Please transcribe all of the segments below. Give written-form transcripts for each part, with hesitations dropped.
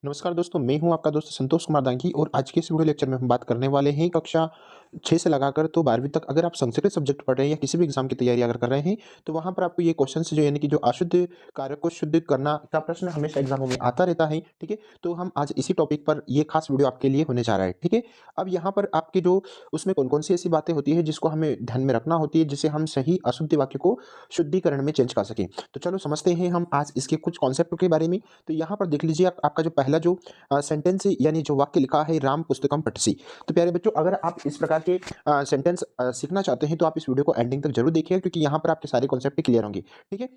नमस्कार दोस्तों, मैं हूं आपका दोस्त संतोष कुमार दांगी और आज के इस वीडियो लेक्चर में हम बात करने वाले हैं कक्षा 6 से लगाकर तो 12वीं तक अगर आप संस्कृत सब्जेक्ट पढ़ रहे हैं या किसी भी एग्जाम की तैयारी अगर कर रहे हैं, तो वहाँ पर आपको ये क्वेश्चंस जो यानी कि जो अशुद्ध कारक को शुद्ध करना का प्रश्न हमेशा एग्जामों में आता रहता है, ठीक है? तो हम आज इसी टॉपिक पर ये खास वीडियो आपके लिए होने जा रहा है, ठीक है? अब यहाँ पर आपके जो उसमें कौन-कौन सी ऐसी बातें होती हैं जिसको हमें ध्यान में रखना होती है, जिससे हम सही अशुद्ध वाक्य को शुद्धिकरण में चेंज कर सकें। तो चलो समझते हैं हम आज इसके कुछ कॉन्सेप्ट के बारे में। तो यहाँ पर देख लीजिए आप आपका जो पहला जो सेंटेंस यानी जो वाक्य लिखा है राम पुस्तकम पठसी। तो प्यारे बच्चों अगर आप इस प्रकार के सेंटेंस सीखना चाहते हैं तो आप इस वीडियो को एंडिंग तक जरूर देखिए क्योंकि यहाँ पर आपके सारे कॉन्सेप्ट क्लियर होंगे। ठीक है।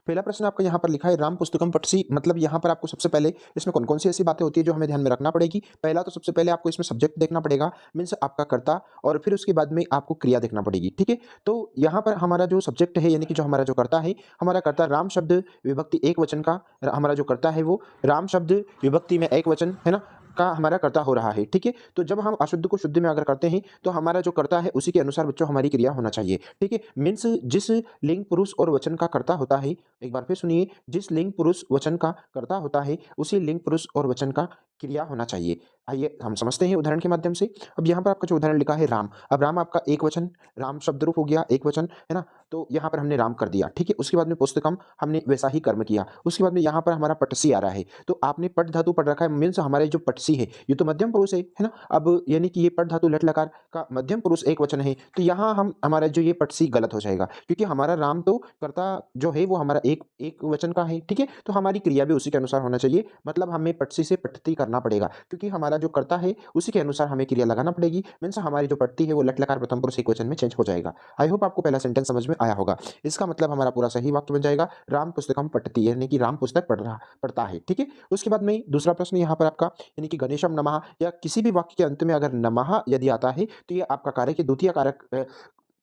पहला प्रश्न आपका यहाँ पर लिखा है राम पुस्तकम पठसी, मतलब यहाँ पर आपको सबसे पहले इसमें कौन-कौन सी ऐसी बातें होती है जो हमें ध्यान में रखना पड़ेगी। पहला तो सबसे पहले आपको इसमें सब्जेक्ट देखना पड़ेगा, मीन्स आपका कर्ता, और फिर उसके बाद में आपको क्रिया देखना पड़ेगी। ठीक है? तो यहाँ पर हमारा जो सब्जेक्ट है यानी कि जो हमारा जो कर्ता है, हमारा कर्ता राम शब्द विभक्ति एकवचन का हमारा जो कर्ता है वो राम शब्द विभक्ति में एकवचन, है ना? का हमारा कर्ता हो रहा है। ठीक है? तो जब हम अशुद्ध को शुद्ध में अगर करते हैं तो हमारा जो कर्ता है उसी के अनुसार बच्चों हमारी क्रिया होना चाहिए। ठीक है? मीन्स जिस लिंग पुरुष और वचन का कर्ता होता है, एक बार फिर सुनिए, जिस लिंग पुरुष वचन का कर्ता होता है उसी लिंग पुरुष और वचन का क्रिया होना चाहिए। आइए हम समझते हैं उदाहरण के माध्यम से। अब यहाँ पर आपका जो उदाहरण लिखा है राम, अब राम आपका एक वचन, राम शब्द रूप हो गया एक वचन, है ना? तो यहाँ पर हमने राम कर दिया। ठीक है? उसके बाद में पुस्तकम हमने वैसा ही कर्म किया। उसके बाद में यहाँ पर हमारा पटसी आ रहा है। तो आपने पट धातु पढ़ रखा है, मीन्स हमारे जो पटसी है ये तो मध्यम पुरुष है ना? अब यानी कि ये पट धातु लट लकार का मध्यम पुरुष एक वचन है। तो यहाँ हम हमारा जो ये पटसी गलत हो जाएगा क्योंकि हमारा राम तो कर्ता जो है वो हमारा एक एक वचन का है। ठीक है? तो हमारी क्रिया भी उसी के अनुसार होना चाहिए, मतलब हमें पटसी से पठती करना पड़ेगा क्योंकि हमारा जो कर्ता है उसी के अनुसार हमें क्रिया लगाना पड़ेगी। मीन्स हमारी जो पठती है वो लट लकार प्रथम पुरुष एक वचन में चेंज हो जाएगा। आई होप आपको पहला सेंटेंस समझ में आया होगा। इसका मतलब हमारा पूरा सही वाक्य बन जाएगा राम पुस्तकम पठती, यानी कि राम पुस्तक पढ़ता है। ठीक है? उसके बाद में दूसरा प्रश्न यहाँ पर आपका, यानी कि गणेशम नमः, या किसी भी वाक्य के अंत में अगर नमः यदि आता है तो ये आपका कार्य के द्वितीय कारक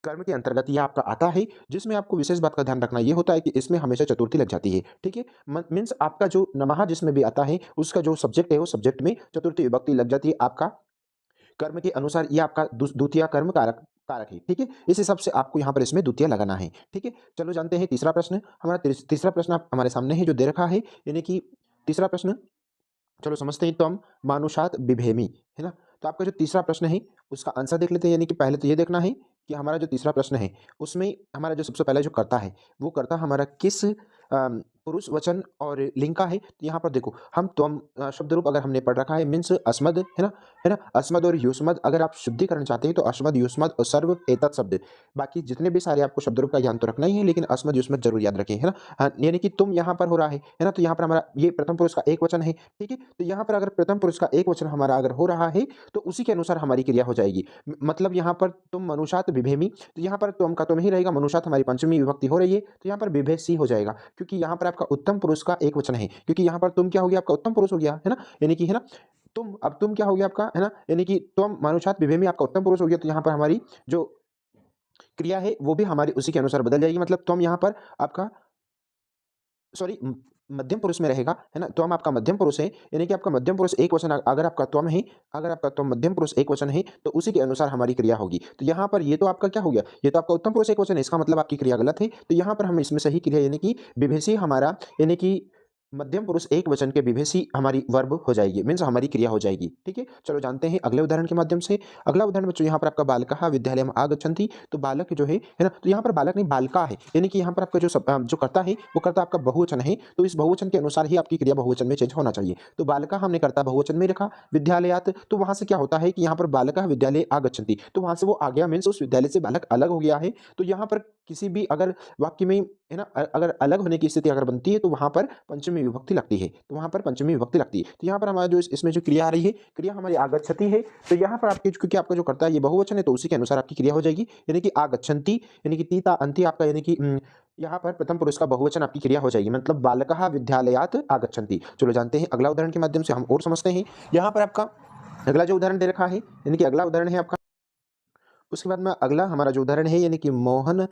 कर्म के अंतर्गत ये आपका आता है, जिसमें आपको विशेष बात का ध्यान रखना ये होता है कि इसमें हमेशा चतुर्थी लग जाती है। ठीक है? मीन्स आपका जो नमः जिसमें भी आता है उसका जो सब्जेक्ट है वो सब्जेक्ट में चतुर्थी विभक्ति लग जाती है आपका कर्म के अनुसार। ये आपका द्वितीय कर्म कारक कारक है। ठीक है? इस हिसाब से आपको यहाँ पर इसमें द्वितीय लगाना है। ठीक है? चलो जानते हैं तीसरा प्रश्न। हमारा तीसरा प्रश्न आप हमारे सामने है जो दे रखा है, यानी कि तीसरा प्रश्न, चलो समझते हैं। त्वम मानुषात् बिभेमि, है ना? तो आपका जो तीसरा प्रश्न है उसका आंसर देख लेते हैं, यानी कि पहले तो ये देखना है कि हमारा जो तीसरा प्रश्न है उसमें हमारा जो सबसे पहले जो कर्ता है वो कर्ता हमारा किस पुरुष वचन और लिंग का है। तो यहाँ पर देखो हम त्वम शब्द रूप अगर हमने पढ़ रखा है, मीन्स अस्मद, है ना? है ना? अस्मद और युष्मद अगर आप शुद्धिकरण चाहते हैं तो अस्मद युष्मद और सर्व एतत् शब्द, बाकी जितने भी सारे आपको शब्द रूप का ज्ञान तो रखना ही है, लेकिन अस्मद युष्मद जरूर याद रखें, है ना? यानी कि तुम यहाँ पर हो रहा है ना? तो यहाँ पर हमारा ये प्रथम पुरुष का एक वचन है। ठीक है? तो यहाँ पर अगर प्रथम पुरुष का एक वचन हमारा अगर हो रहा है तो उसी के अनुसार हमारी क्रिया हो जाएगी। मतलब यहाँ पर तुम मनुषात बिभेमि, तो यहाँ पर तुम का तुम ही रहेगा, मनुषात हमारी पंचमी विभक्ति हो रही है तो यहाँ पर बिभेसी हो जाएगा क्योंकि यहाँ पर आपका उत्तम पुरुष का एक वचन है, क्योंकि यहाँ पर तुम क्या हो गया, आपका उत्तम पुरुष हो गया, है ना? यानी कि, है ना? तुम, अब तुम क्या हो गया आपका, है ना? यानी कि तुम मनुषात बिभेमि आपका उत्तम पुरुष हो गया, तो यहाँ पर हमारी जो क्रिया है वो भी हमारी उसी के अनुसार बदल जाएगी। मतलब तुम यहाँ पर आपका, सॉरी, मध्यम पुरुष में रहेगा, है ना? त्वम आपका मध्यम पुरुष है, यानी कि आपका मध्यम पुरुष एक वचन अगर आपका त्वम है, अगर आपका त्वम मध्यम पुरुष एक वचन है तो उसी के अनुसार हमारी क्रिया होगी। तो यहाँ पर ये तो आपका क्या हो गया, ये तो आपका उत्तम पुरुष एक वचन है, इसका मतलब आपकी क्रिया गलत है। तो यहाँ पर हम इसमें सही क्रिया यानी कि विभेषी हमारा, यानी कि मध्यम पुरुष एक वचन के विभेषी हमारी वर्ब हो जाएगी, मीन्स हमारी क्रिया हो जाएगी। ठीक है? चलो जानते हैं अगले उदाहरण के माध्यम से। अगला उदाहरण बच्चों यहाँ पर आपका बालकः विद्यालयम् आगच्छन्ति, तो बालक जो है ना? तो यहाँ पर बालक नहीं बालिका है, यानी कि यहाँ पर आपका जो कर्ता है वो कर्ता आपका बहुवचन है, तो इस बहुवचन के अनुसार ही आपकी क्रिया बहुवचन में चेंज होना चाहिए। तो बालिका हमने कर्ता बहुवचन में रखा, विद्यालयात, तो वहां से क्या होता है कि यहाँ पर बालकः विद्यालय आगच्छन्ति, तो वहां से वो आ गया, मीन्स उस विद्यालय से बालक अलग हो गया है। तो यहाँ पर किसी भी अगर वाक्य में, है ना, अगर अलग होने की स्थिति अगर बनती है तो वहां पर पंचमी विभक्ति लगती है, तो वहां पर पंचमी विभक्ति लगती है। तो यहाँ पर हमारा जो इसमें जो क्रिया आ रही है, क्रिया हमारी आगच्छति है, तो यहाँ पर आपकी, क्योंकि आपका जो करता है ये बहुवचन है तो उसी के अनुसार आपकी क्रिया हो जाएगी, यानी कि आगच्छन्ति, यानी कि तीता अंति आपका, यानी कि यहाँ पर प्रथम पुरुष का बहुवचन आपकी क्रिया हो जाएगी, मतलब बालकः विद्यालयात् आगच्छन्ति। चलो जानते हैं अगला उदाहरण के माध्यम से हम और समझते हैं। यहाँ पर आपका अगला जो उदाहरण दे रखा है, यानी कि अगला उदाहरण है आपका, उसके बाद में अगला हमारा जो उदाहरण है, यानी कि मोहन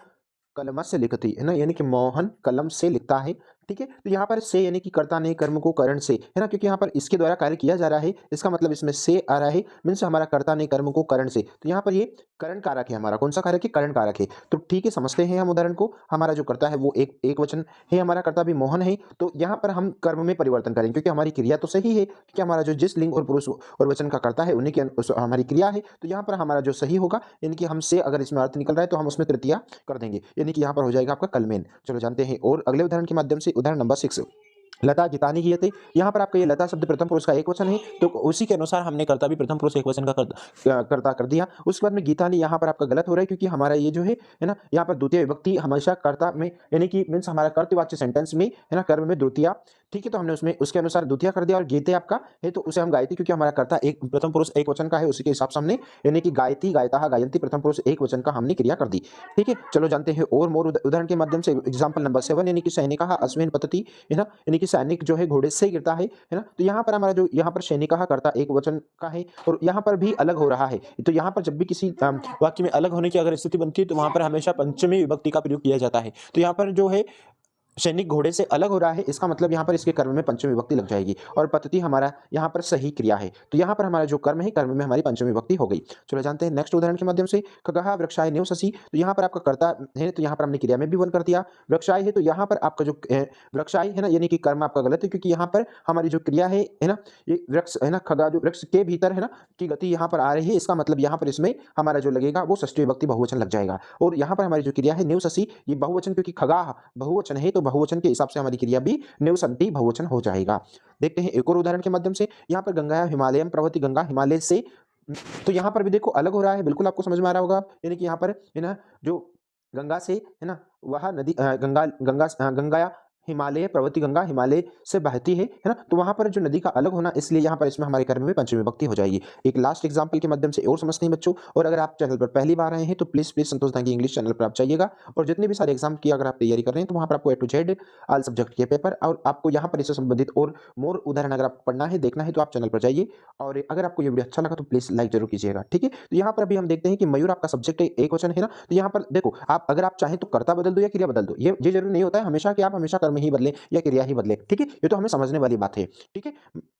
कलम से लिखती, है ना? यानी कि मोहन कलम से लिखता है। ठीक है। तो यहाँ पर से यानी कि कर्ता ने कर्म को करण से, है ना, क्योंकि यहाँ पर इसके द्वारा कार्य किया जा रहा है, इसका मतलब इसमें से आ रहा है, मीन्स हमारा कर्ता ने कर्म को करण से। तो यहाँ पर ये करण कारक है हमारा, कौन सा कारक है, करण कारक है। तो ठीक है, समझते हैं हम उदाहरण को। हमारा जो कर्ता है वो एक वचन है, हमारा कर्ता भी मोहन है। तो यहाँ पर हम कर्म में परिवर्तन करेंगे, क्योंकि हमारी क्रिया तो सही है, क्योंकि हमारा जो जिस लिंग और पुरुष और वचन का कर्ता है उन्हीं के हमारी क्रिया है। तो यहाँ पर हमारा जो सही होगा, यानी कि हम से अगर इसमें अर्थ निकल रहा है तो हम उसमें तृतीया कर देंगे, यानी कि यहाँ पर हो जाएगा आपका कलमेन। चलो जानते हैं और अगले उदाहरण के माध्यम से। उदाहरण नंबर 6, लता गीतानी गीयते। यहाँ पर आपका ये लता शब्द प्रथम पुरुष का एक वचन है, तो उसी के अनुसार हमने कर्ता भी प्रथम पुरुष एक वचन का कर्ता कर दिया। उसके बाद में गीतानी यहाँ पर आपका गलत हो रहा है, क्योंकि हमारा ये जो है ना, यहाँ पर द्वितीय विभक्ति हमेशा कर्ता में, यानी कि मीन्स हमारा कर्तवाच्य सेंटेंस में, है ना, कर्म में द्वितीय। ठीक है, तो हमने उसमें उसके अनुसार द्वितीय कर दिया, और गीते आपका है तो उसे हम गायती, क्योंकि हमारा कर्ता एक प्रथम पुरुष एक वचन का है, उसी के हिसाब से हमने, यानी कि गायती गायता गायंती प्रथम पुरुष एक वचन का हमने क्रिया कर दी। ठीक है, चलो जानते हैं और मोर उदाहरण के माध्यम से। एग्जाम्पल नंबर 7, यानी कि सैनिक अश्विन पतति, है ना, यानी कि सैनिक जो है घोड़े से गिरता है ना। तो यहाँ पर हमारा जो यहाँ पर सैनिक कर्ता एक वचन का है, और यहाँ पर भी अलग हो रहा है। तो यहाँ पर जब भी किसी वाक्य में अलग होने की अगर स्थिति बनती है तो वहां पर हमेशा पंचमी विभक्ति का प्रयोग किया जाता है। तो यहाँ पर जो है सैनिक घोड़े से अलग हो रहा है, इसका मतलब यहाँ पर इसके कर्म में पंचमी विभक्ति लग जाएगी, और पतति हमारा यहाँ पर सही क्रिया है। तो यहाँ पर हमारा जो कर्म है, कर्म में हमारी पंचमी विभक्ति हो गई। चलो जानते हैं नेक्स्ट उदाहरण के माध्यम से। खगहा वृक्षाय निवससि। तो यहाँ पर आपका कर्ता है, तो यहाँ पर हमने क्रिया में भी वन कर दिया। वृक्षाय है, तो यहाँ पर आपका जो वृक्षाय है ना, यानी कि कर्म आपका गलत है, क्योंकि यहाँ पर हमारी जो क्रिया है ना, ये वृक्ष है ना, खगा जो वृक्ष के भीतर है ना की गति यहाँ पर आ रही है, इसका मतलब यहाँ पर इसमें हमारा जो लगेगा वो षष्ठी विभक्ति बहुवचन लग जाएगा। और यहाँ पर हमारी जो क्रिया है निवससि, ये बहुवचन, क्योंकि खगा बहुवचन है, तो बहुवचन के हिसाब से हमारी क्रिया भी निवसंति बहुवचन हो जाएगा। देखते हैं एक और उदाहरण के माध्यम से। यहाँ पर गंगा हिमालयम प्रवृत्ति, गंगा हिमालय से, तो यहाँ पर भी देखो अलग हो रहा है, बिल्कुल आपको समझ में आ रहा होगा। यानी कि यहाँ पर है ना, जो गंगा से है ना, वह नदी गंगा गंगा गंगा हिमालय प्रवृत्ति, गंगा हिमालय से बहती है ना। तो वहां पर जो नदी का अलग होना, इसलिए यहाँ पर इसमें हमारे कर्म में पंचमी विभक्ति हो जाएगी। एक लास्ट एग्जांपल के माध्यम से और समझते हैं बच्चों। और अगर आप चैनल पर पहली बार आए हैं तो please Santosh Dangi English channel पर आप जाइएगा, और जितने भी सारे एग्जाम की अगर आप तैयारी कर रहे हैं तो वहां पर आपको A to Z all subject के पेपर, और आपको यहाँ पर इससे संबंधित और मोर उदाहरण अगर आपको पढ़ना है, देखना है, तो आप चैनल पर जाइए। और अगर आपको ये वीडियो अच्छा लगा तो प्लीज लाइक जरूर कीजिएगा। ठीक है, तो यहाँ पर अभी हम देखते हैं कि मयूर आपका सब्जेक्ट एक वचन है ना। तो यहाँ पर देखो, आप अगर आप चाहें तो कर्ता बदल दो या क्रिया बदल दो, ये जरूरी नहीं होता है हमेशा कि आप हमेशा कर्म ही बदलें या क्रिया ही बदले। ठीक है, ये तो हमें समझने वाली बात है। ठीक है,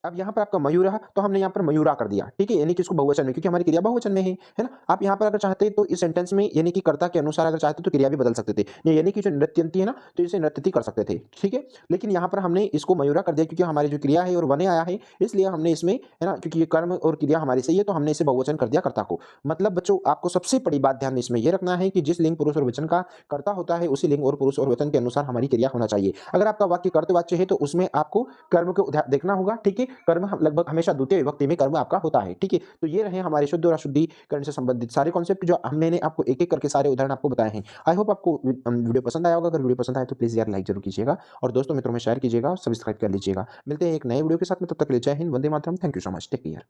अब यहाँ पर आपका मयूर रहा, तो हमने यहाँ पर मयूरा कर दिया। ठीक है, यानी कि इसको बहुवचन में, क्योंकि हमारी क्रिया बहुवचन में है ना। आप यहाँ पर अगर चाहते तो इस सेंटेंस में, यानी कि कर्ता के अनुसार अगर चाहते तो क्रिया भी बदल सकते थे, यानी कि जो नृत्यंती है ना, तो इसे नृत्यति कर सकते थे। ठीक है, लेकिन यहाँ पर हमने इसको मयूरा कर दिया, क्योंकि हमारी जो क्रिया है और वने आया है, इसलिए हमने इसमें, है ना, क्योंकि ये कर्म और क्रिया हमारी सही है, तो हमने इसे बहुवचन कर दिया कर्ता को। मतलब बच्चों, आपको सबसे बड़ी बात ध्यान में इसमें यह रखना है कि जिस लिंग पुरुष और वचन का कर्ता होता है, उसी लिंग और पुरुष और वचन के अनुसार हमारी क्रिया होना चाहिए। अगर आपका वाक्य कर्तवाच्य है तो उसमें आपको कर्म को देखना होगा। ठीक है, कर्म लगभग हमेशा द्वितीय विभक्ति में कर्म आपका होता है। ठीक है, तो ये रहे हमारे शुद्ध और अशुद्धिकरण से संबंधित सारे कॉन्सेप्ट, जो हमने आपको एक एक करके सारे उदाहरण आपको बताए हैं। आई होप आपको वीडियो पसंद आया होगा। अगर वीडियो पसंद आए तो प्लीज यार लाइक जरूर कीजिएगा, और दोस्तों मित्रों में शेयर कीजिएगा, और सब्सक्राइब कर लीजिएगा। मिलते हैं एक नए वीडियो के साथ में, तब तक ले जय हिंद, वंदे मातरम। Thank you so much, take care.